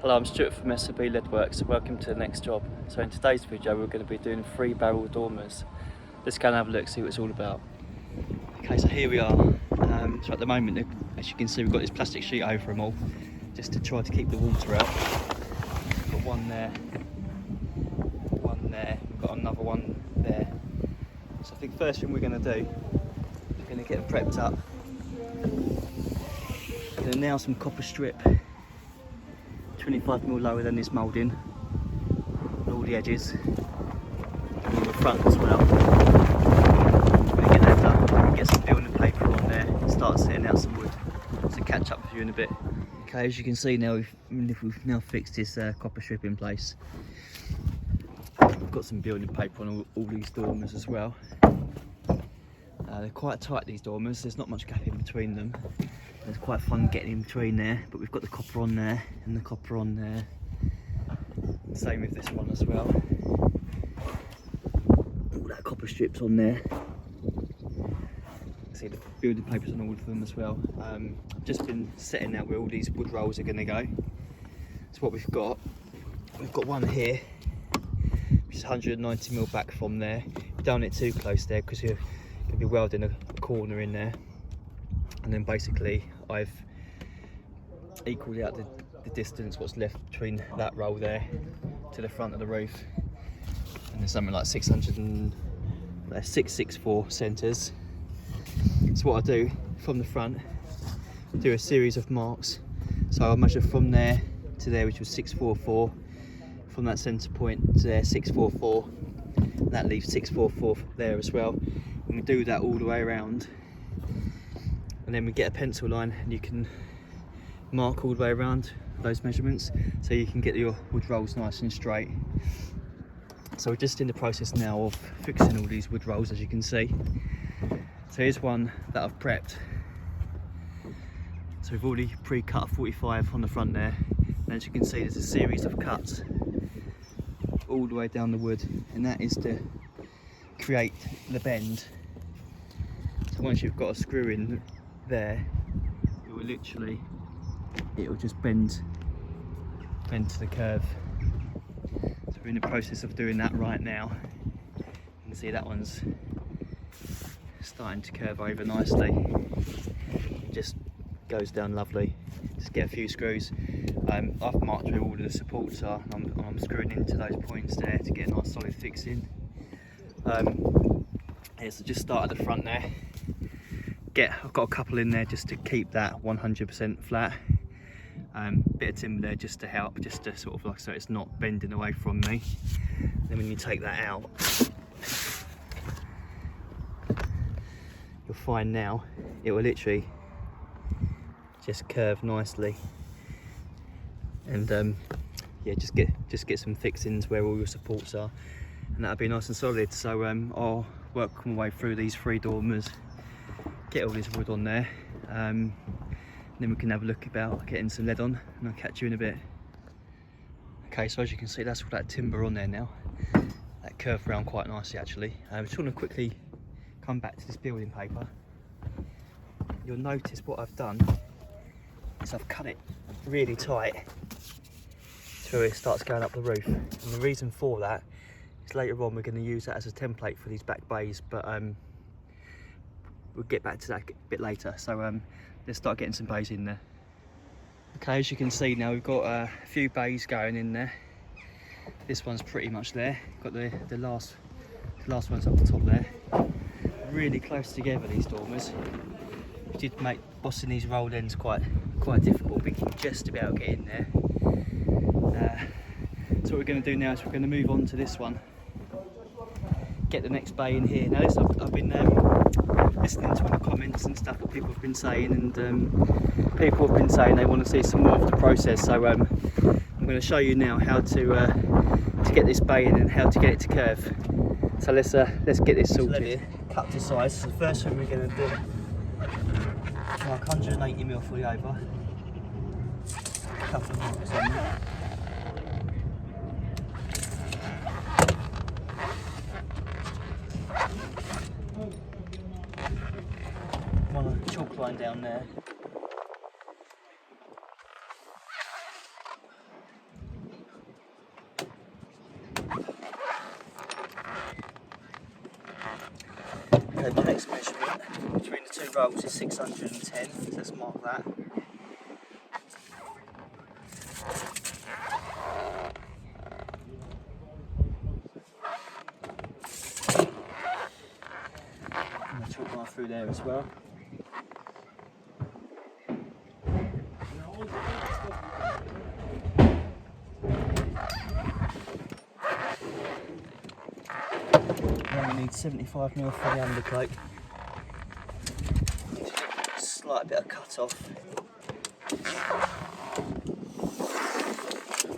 Hello, I'm Stuart from SB Leadworks. Welcome to the next job. So in today's video we're going to be doing 3 barrel dormers. Let's go and have a look, see what it's all about. Okay, so here we are. So at the moment, as you can see, we've got this plastic sheet over them all, just to try to keep the water out. We've got one there, we've got another one there. So I think first thing we're going to do, we're going to get them prepped up. We're going to nail some copper strip 25mm lower than this moulding on all the edges and on the front as well. We're going to get that done. We're going to get some building paper on there and start setting out some wood. So catch up with you in a bit. Okay, as you can see now, we've now fixed this copper strip in place. We've got some building paper on all these dormers as well. They're quite tight, these dormers, there's not much gap in between them. It's quite fun getting in between there, but we've got the copper on there and the copper on there. Same with this one as well. All that copper strips on there. See the building papers on all of them as well. I've just been setting out where all these wood rolls are going to go. So what we've got one here, which is 190mm back from there. You don't want it too close there because you're going to be welding a corner in there. And then basically I've equalled out the distance what's left between that roll there to the front of the roof, and there's something like 664 centres. So what I do from the front, do a series of marks. So I'll measure from there to there, which was 644, from that centre point to there 644, and that leaves 644 there as well, and we do that all the way around. And then we get a pencil line and you can mark all the way around those measurements so you can get your wood rolls nice and straight. So we're just in the process now of fixing all these wood rolls, as you can see. So here's one that I've prepped. So we've already pre-cut a 45 on the front there, and as you can see there's a series of cuts all the way down the wood, and that is to create the bend. So once you've got a screw in there, it will just bend to the curve. So we're in the process of doing that right now. You can see that one's starting to curve over nicely. It just goes down lovely. Just get a few screws. I've marked where all of the supports are, and I'm screwing into those points there to get a nice solid fixing. Yeah, so just start at the front there. I've got a couple in there just to keep that 100% flat. Bit of timber there just to help, just to sort of like so it's not bending away from me. Then when you take that out, you'll find now it will literally just curve nicely. And yeah, just get some fixings where all your supports are, and that'll be nice and solid. So I'll work my way through these 3 dormers, get all this wood on there, and then we can have a look about getting some lead on, and I'll catch you in a bit. Okay, so as you can see, that's all that timber on there now. That curved around quite nicely actually. I just want to quickly come back to this building paper. You'll notice what I've done is I've cut it really tight so it starts going up the roof, and the reason for that is later on we're going to use that as a template for these back bays, but we'll get back to that a bit later. So let's start getting some bays in there. Okay, as you can see now, we've got a few bays going in there. This one's pretty much there. Got the last one's up the top there. Really close together, these dormers. We did make bossing these rolled ends quite difficult, but we can just about get in there. So what we're going to do now is we're going to move on to this one. Get the next bay in here. Now this I've been listening to all the comments and stuff that people have been saying, and people have been saying they want to see some more of the process. So I'm going to show you now how to get this bay in and how to get it to curve. So let's get this sorted. Cut to size. So the first thing we're going to do, mark 180mm fully over. A couple of marks on there. Want a chalk line down there. 2 rolls is 610, so let's mark that. I'm going to chalk one through there as well. We only need 75mm for the undercloak. Slight bit of cut off.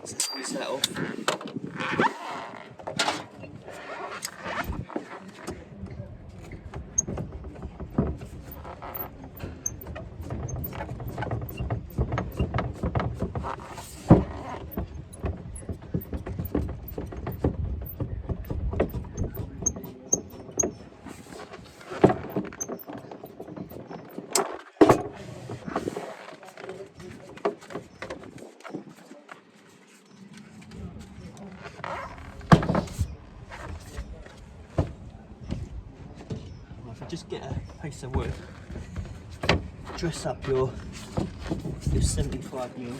So let's whiz that off. Just get a piece of wood, dress up your 75mm.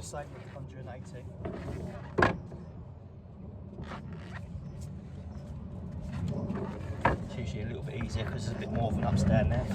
Same with 180. It's usually a little bit easier because there's a bit more of an upstand there.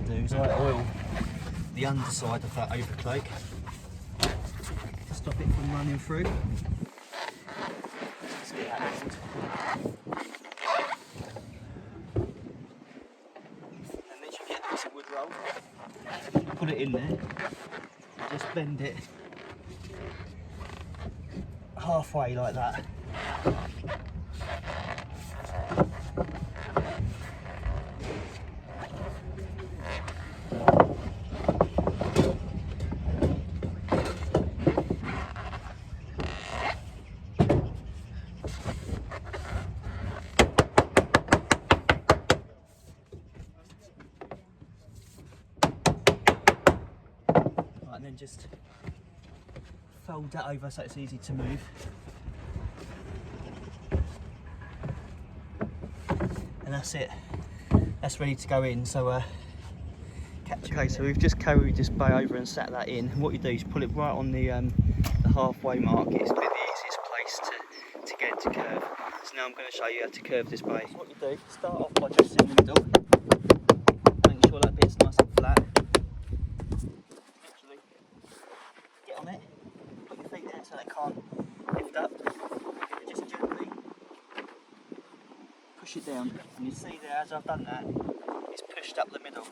Is I oil the underside of that overcloak to stop it from running through. Let's get that out. And then you get this wood roll, put it in there, just bend it halfway like that. And then just fold that over so it's easy to move. And that's it. That's ready to go in. So okay, so we've just carried this bay over and sat that in. And what you do is pull it right on the halfway mark. It's the easiest place to get to curve. So now I'm going to show you how to curve this bay. So what you do, start off by just in the middle. Make sure that bit's nice and flat. On it, put your feet there so they can't lift up, just gently push it down, and you see there as I've done that, it's pushed up the middle.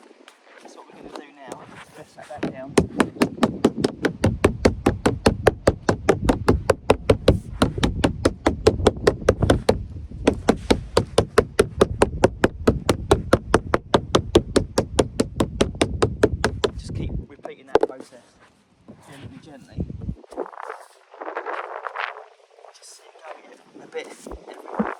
That's what we're going to do now, press that back down. Just keep repeating that process. Gently. Just see it going a bit every time.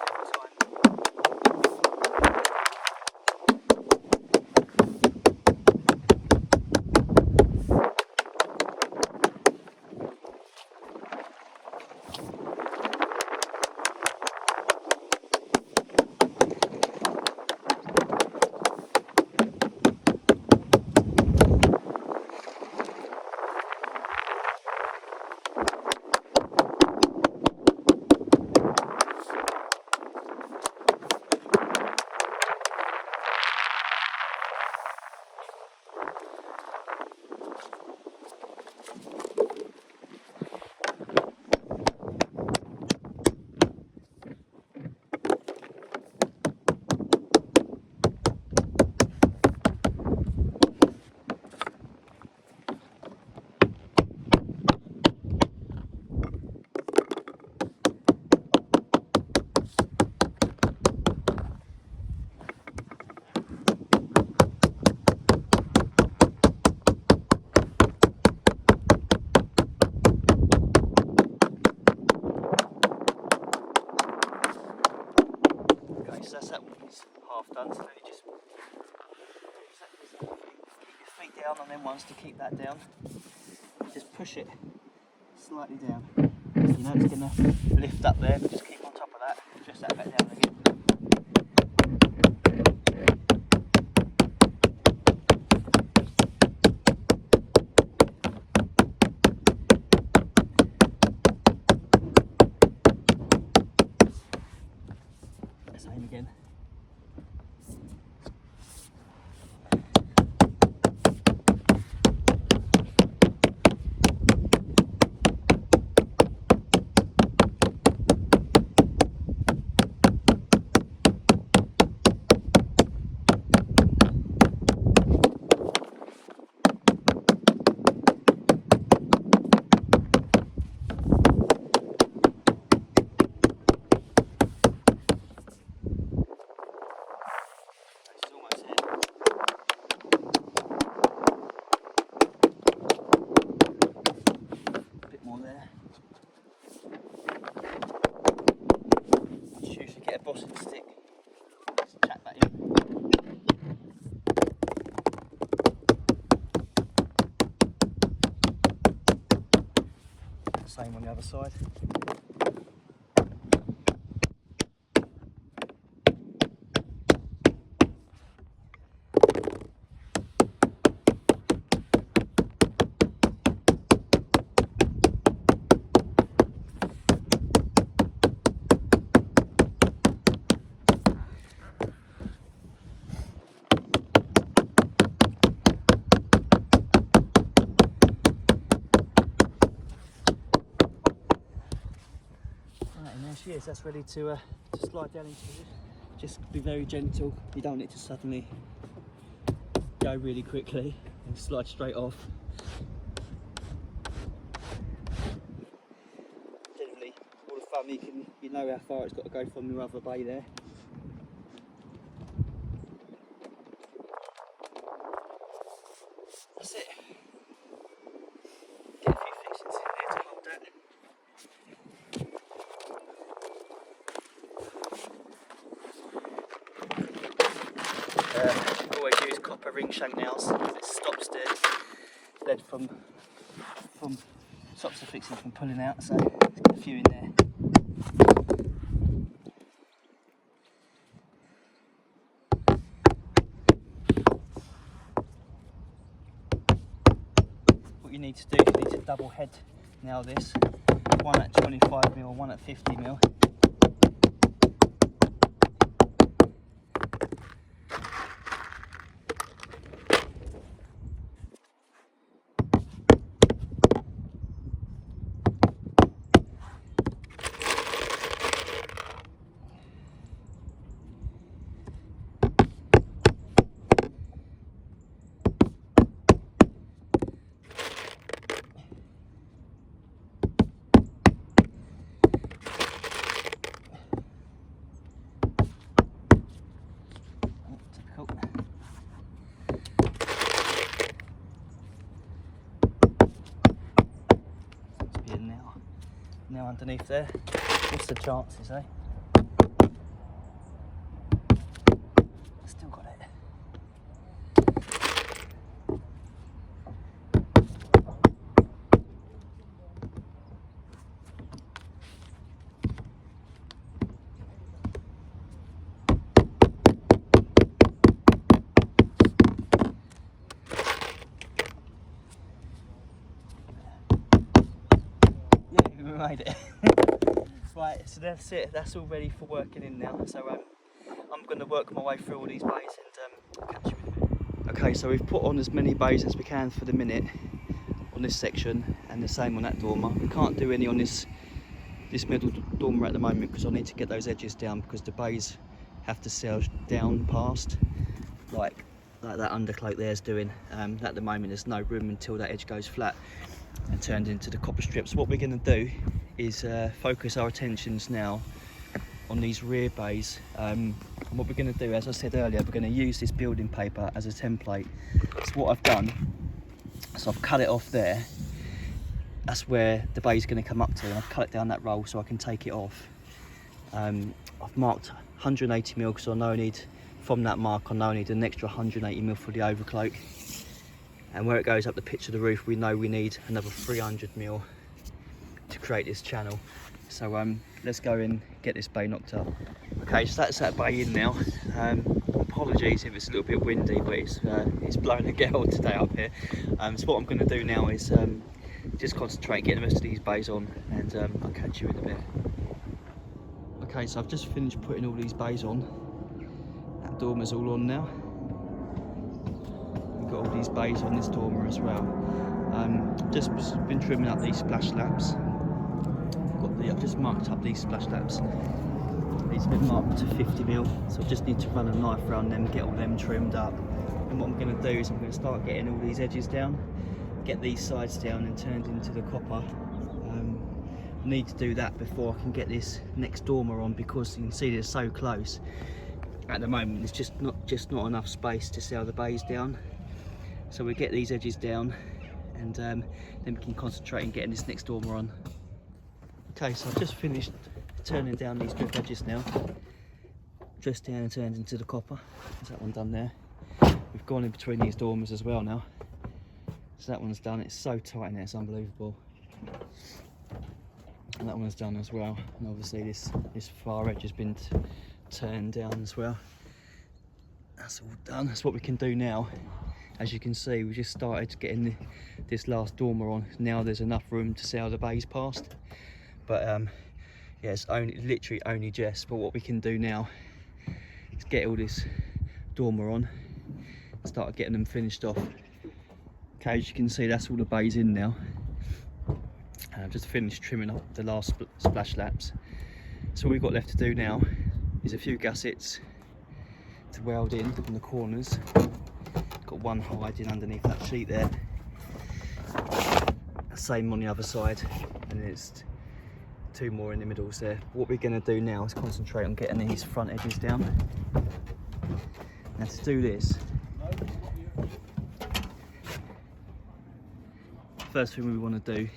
is half done, so then you just keep your feet down on them ones to keep that down. Just push it slightly down. So you know it's going to lift up there, but just keep on top of that, just that back down again. Same again. Bossing stick, just tap that in. Same on the other side. And there she is, that's ready to slide down into position. Just be very gentle, you don't need to suddenly go really quickly and slide straight off. Generally, all the fun you know how far it's got to go from your other bay there. That's it. Get a few fixings in there to hold that. Always use copper ring shank nails. It stops the lead from stops the fixing from pulling out. So let's get a few in there. What you need to do is you need to double head nail this. One at 25mm, one at 50mm. Now underneath there, what's the chances, eh? Still got it. Yeah, we made it. Right, so that's it. That's all ready for working in now. So I'm going to work my way through all these bays and catch you in a minute. Okay, so we've put on as many bays as we can for the minute on this section, and the same on that dormer. We can't do any on this middle dormer at the moment because I need to get those edges down, because the bays have to sail down past like that undercloak there's doing. At the moment there's no room until that edge goes flat and turned into the copper strips. What we're going to do is focus our attentions now on these rear bays. And what we're going to do, as I said earlier, we're going to use this building paper as a template. So what I've done, so I've cut it off there. That's where the bay is going to come up to, and I've cut it down that roll so I can take it off. I've marked 180mm, because I know I need, from that mark, I know I need an extra 180mm for the overcloak. And where it goes up the pitch of the roof, we know we need another 300mm to create this channel. So let's go and get this bay knocked up. Okay, so that's that bay in now. Apologies if it's a little bit windy, but it's blowing a gale today up here. So what I'm going to do now is just concentrate, get the rest of these bays on, and I'll catch you in a bit. Okay, so I've just finished putting all these bays on. That dormer's all on now. We've got all these bays on this dormer as well. Just been trimming up these splash laps. I've just marked up these splash laps. These have been marked to 50mm, so I just need to run a knife around them, get all them trimmed up. And what I'm going to do is I'm going to start getting all these edges down, get these sides down and turned into the copper. I need to do that before I can get this next dormer on, because you can see they're so close. At the moment there's just not enough space to sail the bays down. So we get these edges down, and then we can concentrate on getting this next dormer on. Okay, so I've just finished turning down these drip edges now. Dressed down and turned into the copper. There's that one done there. We've gone in between these dormers as well now. So that one's done. It's so tight in there, it's unbelievable. And that one's done as well. And obviously this far edge has been turned down as well. That's all done. That's what we can do now. As you can see, we just started getting this last dormer on. Now there's enough room to sail the bays past. But yeah, it's literally only just. But what we can do now is get all this dormer on, start getting them finished off. Okay, as you can see, that's all the bays in now. And I've just finished trimming up the last splash laps. So all we've got left to do now is a few gussets to weld in on the corners. Got one hiding underneath that sheet there. Same on the other side, and there's two more in the middles there. What we're going to do now is concentrate on getting these front edges down. Now to do this, first thing we want to do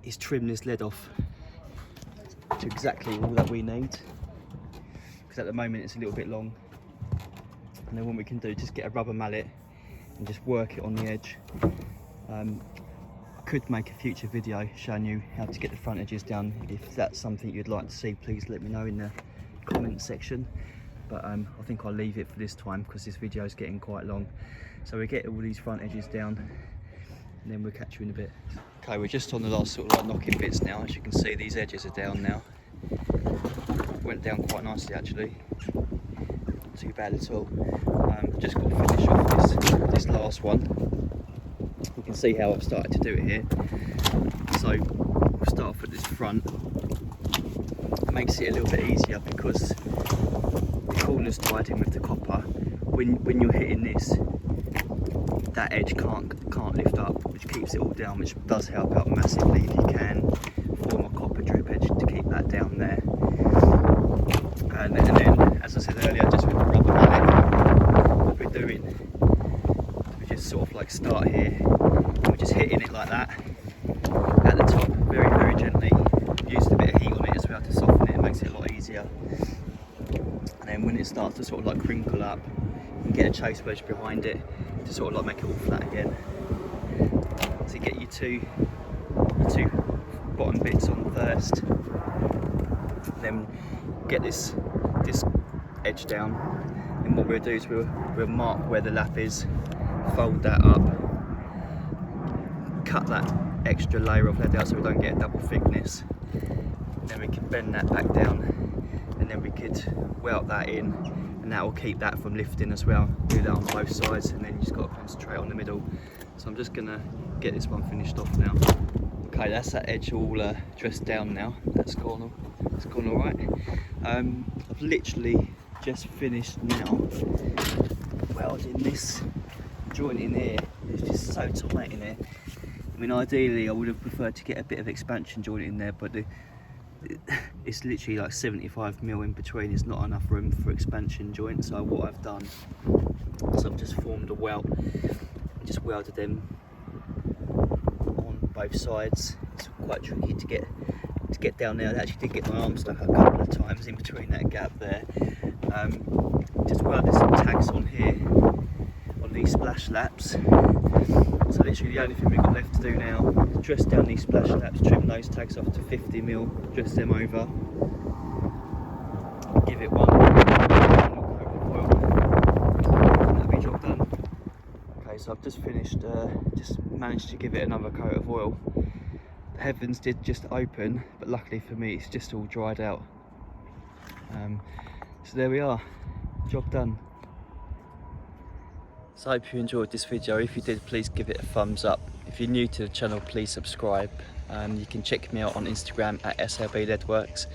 is trim this lead off to exactly all that we need, because at the moment it's a little bit long. And then what we can do, just get a rubber mallet and just work it on the edge. I could make a future video showing you how to get the front edges down. If that's something you'd like to see, please let me know in the comment section. But I think I'll leave it for this time, because this video is getting quite long. So we get all these front edges down, and then we'll catch you in a bit. Okay, we're just on the last sort of like knocking bits now. As you can see, these edges are down now. Went down quite nicely actually. Not too bad at all. Just got to finish off this last one. You can see how I've started to do it here. So we'll start off at this front. It makes it a little bit easier because the corner's tied in with the copper. When you're hitting this, that edge can't lift up, which keeps it all down, which does help out massively if you can form a copper drip edge to keep that down there. And then, as I said earlier, just with the rubber mallet, what we're doing, we just sort of like start here, and we're just hitting it like that at the top, very, very gently. Used a bit of heat on it as well to soften it, it makes it a lot easier. And then when it starts to sort of like crinkle up, you can get a chase wedge behind it to sort of like make it all flat again. So you get your two bottom bits on first, then get this edge down, and what we'll do is we'll mark where the lap is, fold that up, cut that extra layer of lead out so we don't get a double thickness, then we can bend that back down, and then we could welt that in, and that will keep that from lifting as well. Do that on both sides, and then you just got to concentrate on the middle. So I'm just gonna get this one finished off now. Okay, that's that edge all dressed down now. That's gone all right. I've literally just finished now welding this joint in here. It's just so tight in here. I mean, ideally I would have preferred to get a bit of expansion joint in there, but it's literally like 75mm in between. There's not enough room for expansion joint. So what I've done is I've just formed a welt and just welded them on both sides. It's quite tricky to get to get down there. I actually did get my arm stuck a couple of times in between that gap there. Just welded some tags on here on these splash laps. So literally the only thing we've got left to do now is dress down these splash laps, trim those tags off to 50mm, dress them over, give it one coat of oil, and that'll be job done. Okay, so I've just finished, just managed to give it another coat of oil. The heavens did just open, but luckily for me it's just all dried out. So there we are, job done. So I hope you enjoyed this video. If you did, please give it a thumbs up. If you're new to the channel, please subscribe. You can check me out on Instagram at SLB Leadworks.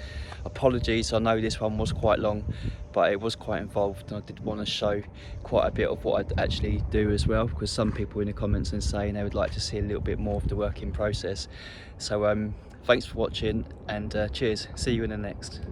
Apologies, I know this one was quite long, but it was quite involved, and I did want to show quite a bit of what I actually do as well, because some people in the comments are saying they would like to see a little bit more of the working process. So thanks for watching, and cheers. See you in the next.